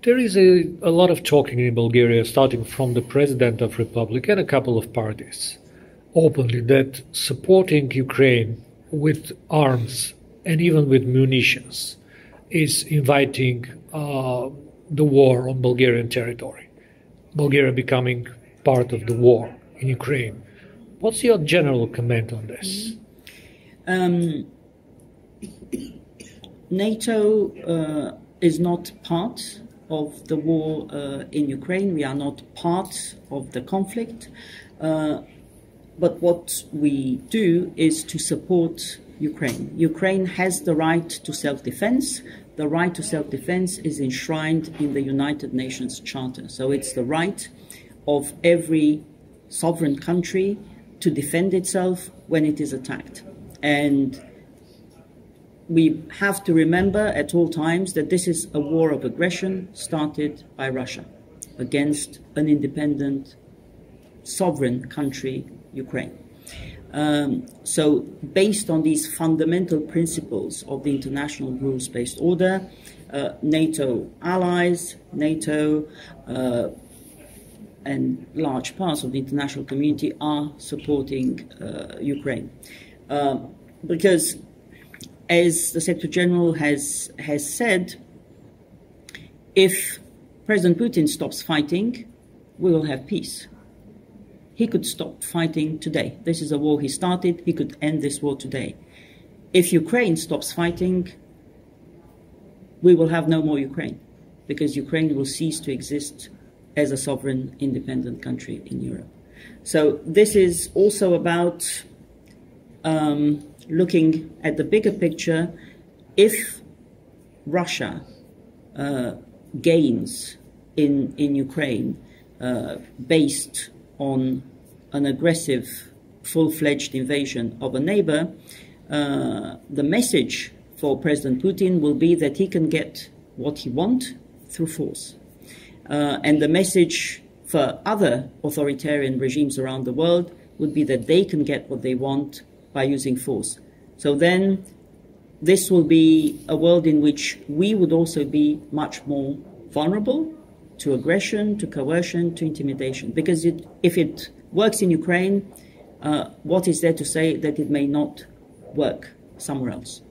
There is a lot of talking in Bulgaria, starting from the President of Republic and a couple of parties, openly, that supporting Ukraine with arms and even with munitions is inviting the war on Bulgarian territory, Bulgaria becoming part of the war in Ukraine. What's your general comment on this? NATO is not part of the war in Ukraine. We are not part of the conflict. But what we do is to support Ukraine. Ukraine has the right to self-defense. The right to self-defense is enshrined in the United Nations Charter. So it's the right of every sovereign country to defend itself when it is attacked. And we have to remember at all times that this is a war of aggression started by Russia against an independent, sovereign country, Ukraine. So based on these fundamental principles of the international rules-based order, NATO allies, NATO and large parts of the international community are supporting Ukraine. Because as the Secretary General has said, if President Putin stops fighting, we will have peace. He could stop fighting today. This is a war he started. He could end this war today. If Ukraine stops fighting, we will have no more Ukraine, because Ukraine will cease to exist as a sovereign, independent country in Europe. So this is also about looking at the bigger picture. If Russia gains in Ukraine based on an aggressive, full-fledged invasion of a neighbor, the message for President Putin will be that he can get what he wants through force. And the message for other authoritarian regimes around the world would be that they can get what they want by using force. So then this will be a world in which we would also be much more vulnerable to aggression, to coercion, to intimidation. Because if it works in Ukraine, what is there to say that it may not work somewhere else?